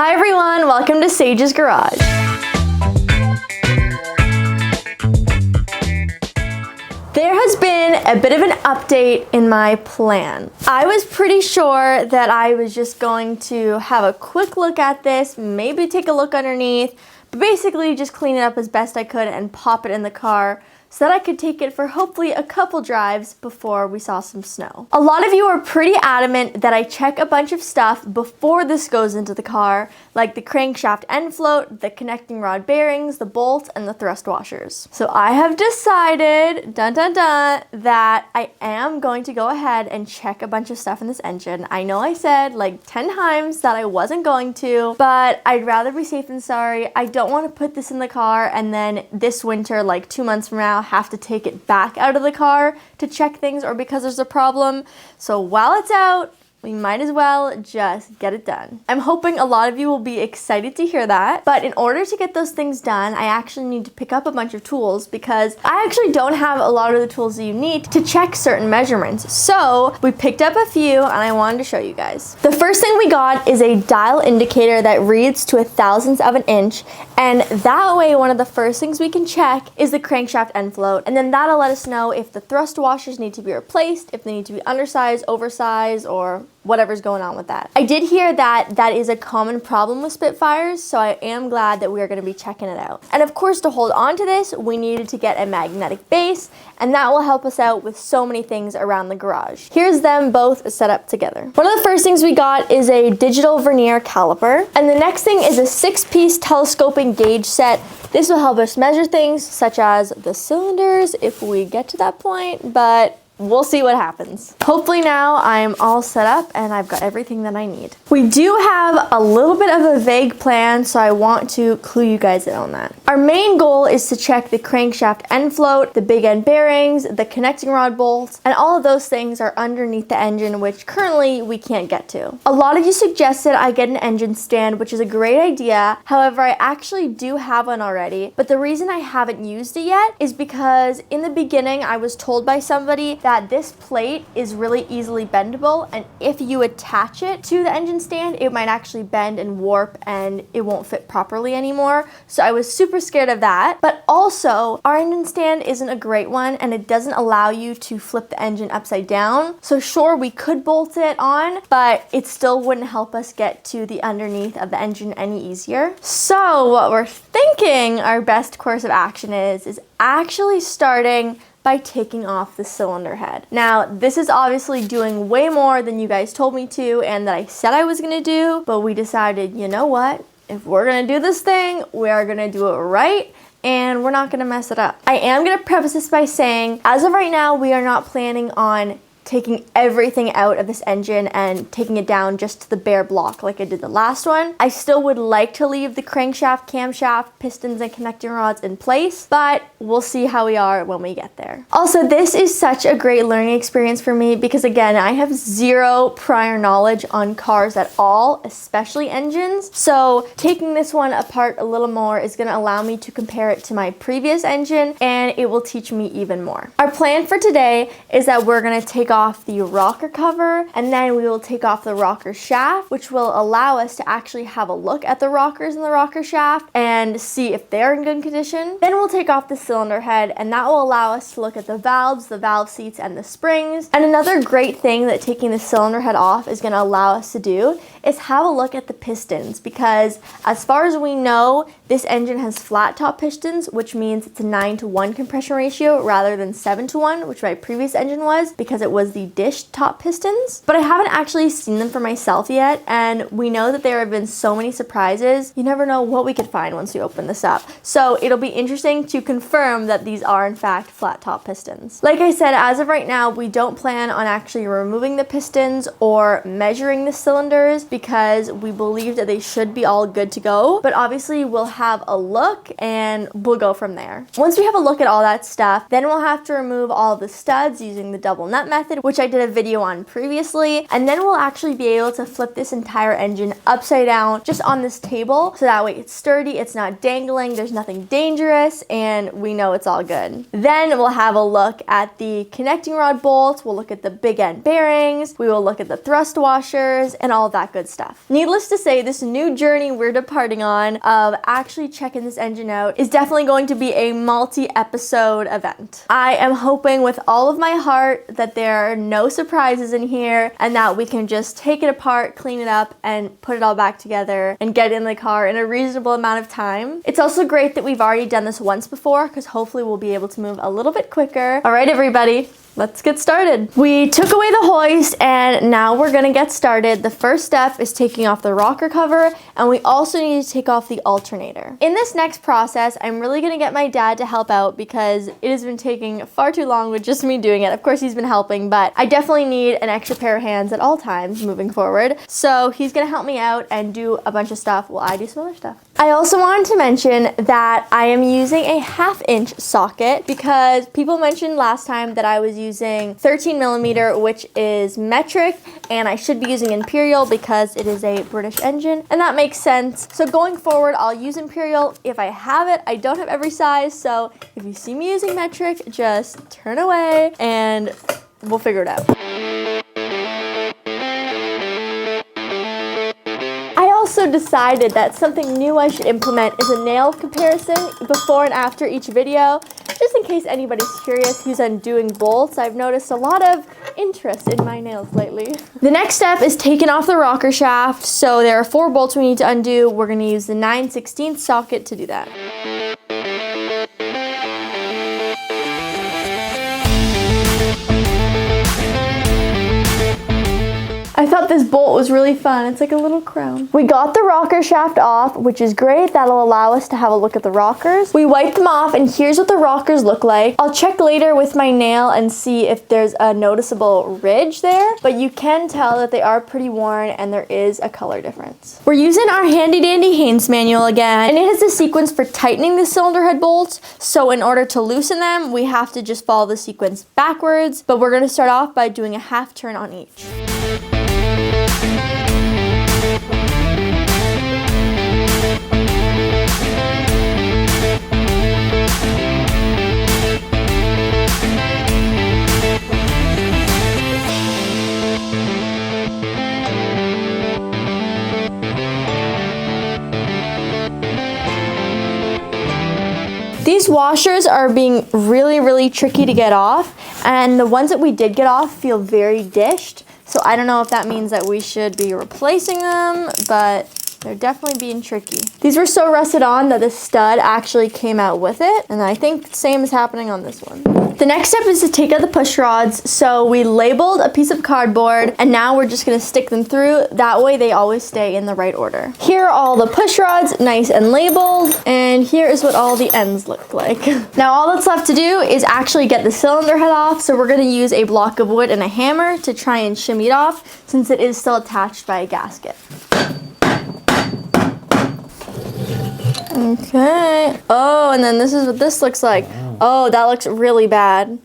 Hi everyone, welcome to Sage's Garage. There has been a bit of an update in my plan. I was pretty sure that I was just going to have a quick look at this, maybe take a look underneath, but basically just clean it up as best I could and pop it in the car so that I could take it for hopefully a couple drives before we saw some snow. A lot of you are pretty adamant that I check a bunch of stuff before this goes into the car, like the crankshaft end float, the connecting rod bearings, the bolts, and the thrust washers. So I have decided, that I am going to go ahead and check a bunch of stuff in this engine. I know I said like 10 times that I wasn't going to, but I'd rather be safe than sorry. I don't want to put this in the car and then this winter, like 2 months from now, have to take it back out of the car to check things or because there's a problem. So while it's out, we might as well just get it done. I'm hoping a lot of you will be excited to hear that, but in order to get those things done, I actually need to pick up a bunch of tools because I actually don't have a lot of the tools that you need to check certain measurements. So we picked up a few and I wanted to show you guys. The first thing we got is a dial indicator that reads to 1/1000th of an inch, and that way one of the first things we can check is the crankshaft end float, and then that'll let us know if the thrust washers need to be replaced, if they need to be undersized, oversized, or whatever's going on with that. I did hear that that is a common problem with Spitfires, so I am glad that we are going to be checking it out. And of course, to hold on to this, we needed to get a magnetic base, and that will help us out with so many things around the garage. Here's them both set up together. One of the first things we got is a digital vernier caliper, and the next thing is a 6-piece telescoping gauge set. This will help us measure things such as the cylinders if we get to that point, but we'll see what happens. Hopefully now I'm all set up and I've got everything that I need. We do have a little bit of a vague plan, so I want to clue you guys in on that. Our main goal is to check the crankshaft end float, the big end bearings, the connecting rod bolts, and all of those things are underneath the engine, which currently we can't get to. A lot of you suggested I get an engine stand, which is a great idea. However, I actually do have one already, but the reason I haven't used it yet is because in the beginning I was told by somebody that this plate is really easily bendable, and if you attach it to the engine stand, it might actually bend and warp and it won't fit properly anymore. So I was super scared of that. But also, our engine stand isn't a great one and it doesn't allow you to flip the engine upside down. So sure, we could bolt it on, but it still wouldn't help us get to the underneath of the engine any easier. So what we're thinking our best course of action is actually starting by taking off the cylinder head. Now, this is obviously doing way more than you guys told me to and that I said I was gonna do, but we decided, you know what? If we're gonna do this thing, we are gonna do it right, and we're not gonna mess it up. I am gonna preface this by saying, as of right now, we are not planning on taking everything out of this engine and taking it down just to the bare block like I did the last one. I still would like to leave the crankshaft, camshaft, pistons, and connecting rods in place, but we'll see how we are when we get there. Also, this is such a great learning experience for me because again, I have zero prior knowledge on cars at all, especially engines. So taking this one apart a little more is gonna allow me to compare it to my previous engine, and it will teach me even more. Our plan for today is that we're gonna take off the rocker cover, and then we will take off the rocker shaft, which will allow us to actually have a look at the rockers in the rocker shaft and see if they're in good condition. Then we'll take off the cylinder head, and that will allow us to look at the valves, the valve seats, and the springs. And another great thing that taking the cylinder head off is going to allow us to do is have a look at the pistons, because as far as we know, this engine has flat top pistons, which means it's a 9-to-1 compression ratio rather than 7-to-1, which my previous engine was because it was the dish top pistons. But I haven't actually seen them for myself yet, and we know that there have been so many surprises. You never know what we could find once we open this up. So it'll be interesting to confirm that these are in fact flat top pistons. Like I said, as of right now, we don't plan on actually removing the pistons or measuring the cylinders because we believe that they should be all good to go. But obviously we'll have a look and we'll go from there. Once we have a look at all that stuff, then we'll have to remove all the studs using the double nut method, which I did a video on previously, and then we'll actually be able to flip this entire engine upside down just on this table, so that way it's sturdy, it's not dangling, there's nothing dangerous, and we know it's all good. Then we'll have a look at the connecting rod bolts, we'll look at the big end bearings, we will look at the thrust washers, and all of that good good stuff. Needless to say, this new journey we're departing on of actually checking this engine out is definitely going to be a multi-episode event. I am hoping with all of my heart that there are no surprises in here and that we can just take it apart, clean it up, and put it all back together and get in the car in a reasonable amount of time. It's also great that we've already done this once before because hopefully we'll be able to move a little bit quicker. All right, everybody. Let's get started. We took away the hoist and now we're gonna get started. The first step is taking off the rocker cover, and we also need to take off the alternator. In this next process, I'm really gonna get my dad to help out because it has been taking far too long with just me doing it. Of course, he's been helping, but I definitely need an extra pair of hands at all times moving forward. So he's gonna help me out and do a bunch of stuff while I do some other stuff. I also wanted to mention that I am using a 1/2 inch socket because people mentioned last time that I was using 13 millimeter, which is metric, and I should be using imperial because it is a British engine, and that makes sense. So going forward, I'll use imperial if I have it. I don't have every size, so if you see me using metric, just turn away and we'll figure it out. I also decided that something new I should implement is a nail comparison before and after each video. Just in case anybody's curious who's undoing bolts, I've noticed a lot of interest in my nails lately. The next step is taking off the rocker shaft. So there are 4 bolts we need to undo. We're going to use the 9/16 socket to do that. I thought this bolt was really fun. It's like a little crown. We got the rocker shaft off, which is great. That'll allow us to have a look at the rockers. We wiped them off, and here's what the rockers look like. I'll check later with my nail and see if there's a noticeable ridge there, but you can tell that they are pretty worn and there is a color difference. We're using our handy dandy Haynes manual again, and it has a sequence for tightening the cylinder head bolts. So in order to loosen them, we have to just follow the sequence backwards, but we're gonna start off by doing a 1/2 turn on each. These washers are being really tricky to get off, and the ones that we did get off feel very dished. So I don't know if that means that we should be replacing them, but they're definitely being tricky. These were so rusted on that the stud actually came out with it, and I think the same is happening on this one. The next step is to take out the push rods. So we labeled a piece of cardboard, and now we're just gonna stick them through. That way they always stay in the right order. Here are all the push rods, nice and labeled, and here is what all the ends look like. Now all that's left to do is actually get the cylinder head off. So we're gonna use a block of wood and a hammer to try and shimmy it off since it is still attached by a gasket. Okay. Oh, and then this is what this looks like. Oh, that looks really bad.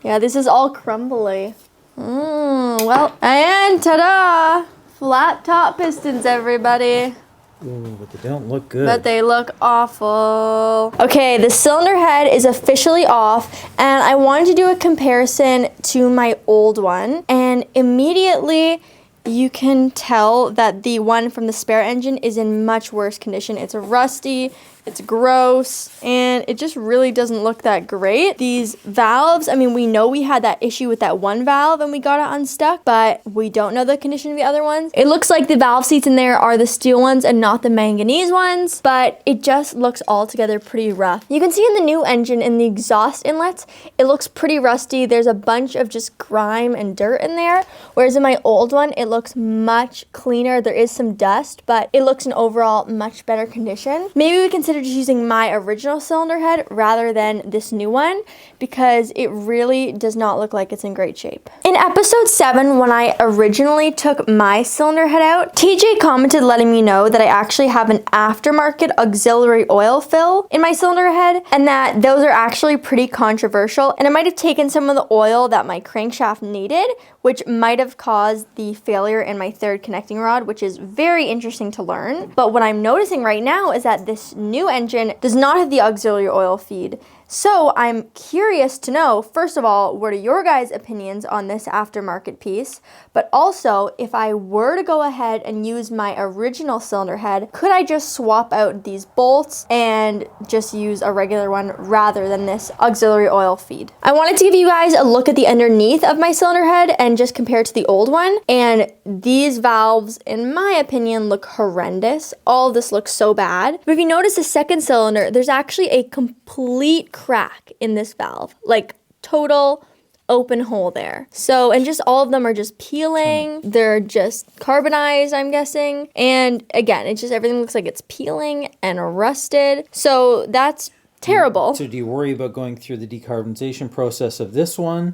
Yeah, this is all crumbly. Well, and ta-da! Flat top pistons, everybody. Ooh, but they don't look good. But they look awful. Okay, the cylinder head is officially off, and I wanted to do a comparison to my old one, and immediately you can tell that the one from the spare engine is in much worse condition. It's rusty, it's gross, and it just really doesn't look that great. These valves, I mean, we know we had that issue with that one valve and we got it unstuck, but we don't know the condition of the other ones. It looks like the valve seats in there are the steel ones and not the manganese ones, but it just looks altogether pretty rough. You can see in the new engine, in the exhaust inlets, it looks pretty rusty. There's a bunch of just grime and dirt in there, whereas in my old one, it looks much cleaner. There is some dust, but it looks in overall much better condition. Maybe we consider just using my original cylinder head rather than this new one because it really does not look like it's in great shape. In episode 7, when I originally took my cylinder head out, TJ commented letting me know that I actually have an aftermarket auxiliary oil fill in my cylinder head and that those are actually pretty controversial, and it might have taken some of the oil that my crankshaft needed, which might have caused the failure in my third connecting rod, which is very interesting to learn. But what I'm noticing right now is that this new engine does not have the auxiliary oil feed. So I'm curious to know, first of all, what are your guys' opinions on this aftermarket piece? But also, if I were to go ahead and use my original cylinder head, could I just swap out these bolts and just use a regular one rather than this auxiliary oil feed? I wanted to give you guys a look at the underneath of my cylinder head and just compare it to the old one. And these valves, in my opinion, look horrendous. All of this looks so bad. But if you notice the second cylinder, there's actually a complete crack in this valve, like total open hole there. So, and just all of them are just peeling. They're just carbonized, I'm guessing. And again, it's just everything looks like it's peeling and rusted. So that's terrible. So do you worry about going through the decarbonization process of this one?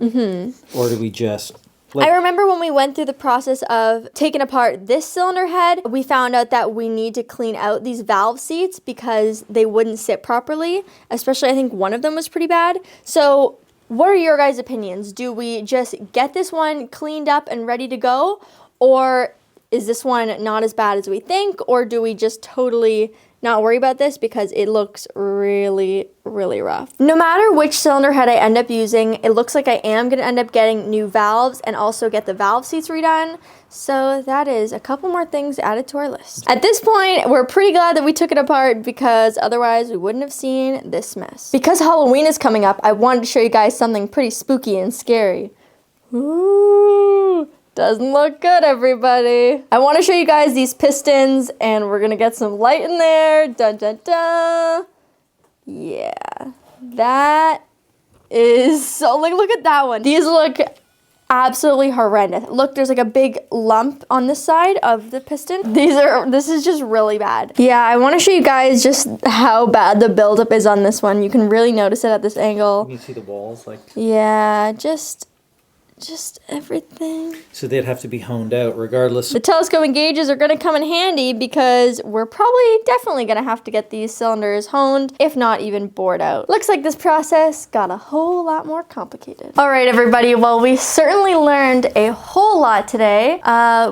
Or do we just... I remember when we went through the process of taking apart this cylinder head, we found out that we need to clean out these valve seats because they wouldn't sit properly. Especially, I think one of them was pretty bad. So what are your guys' opinions? Do we just get this one cleaned up and ready to go? Or is this one not as bad as we think? Or do we just totally not worry about this because it looks really, really rough? No matter which cylinder head I end up using, it looks like I am going to end up getting new valves and also get the valve seats redone. So that is a couple more things added to our list. At this point, we're pretty glad that we took it apart because otherwise we wouldn't have seen this mess. Because Halloween is coming up, I wanted to show you guys something pretty spooky and scary. Ooh. Doesn't look good, everybody. I want to show you guys these pistons, and we're gonna get some light in there. Dun dun dun. Yeah, that is so. Like, look at that one. These look absolutely horrendous. Look, there's like a big lump on this side of the piston. This is just really bad. Yeah, I want to show you guys just how bad the buildup is on this one. You can really notice it at this angle. You can see the walls, like... Yeah, just everything. So they'd have to be honed out regardless. The telescoping gauges are going to come in handy because we're definitely going to have to get these cylinders honed, if not even bored out. Looks like this process got a whole lot more complicated. All right, everybody. Well, we certainly learned a whole lot today.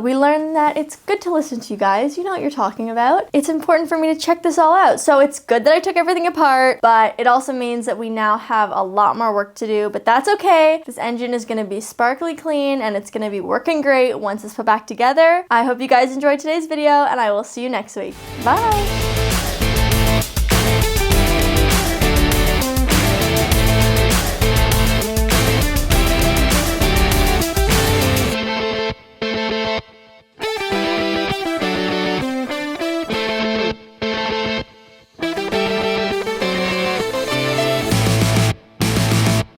We learned that it's good to listen to you guys. You know what you're talking about. It's important for me to check this all out. So it's good that I took everything apart, but it also means that we now have a lot more work to do, but that's okay. This engine is going to be sparkly clean and it's going to be working great once it's put back together. I hope you guys enjoyed today's video and I will see you next week. Bye!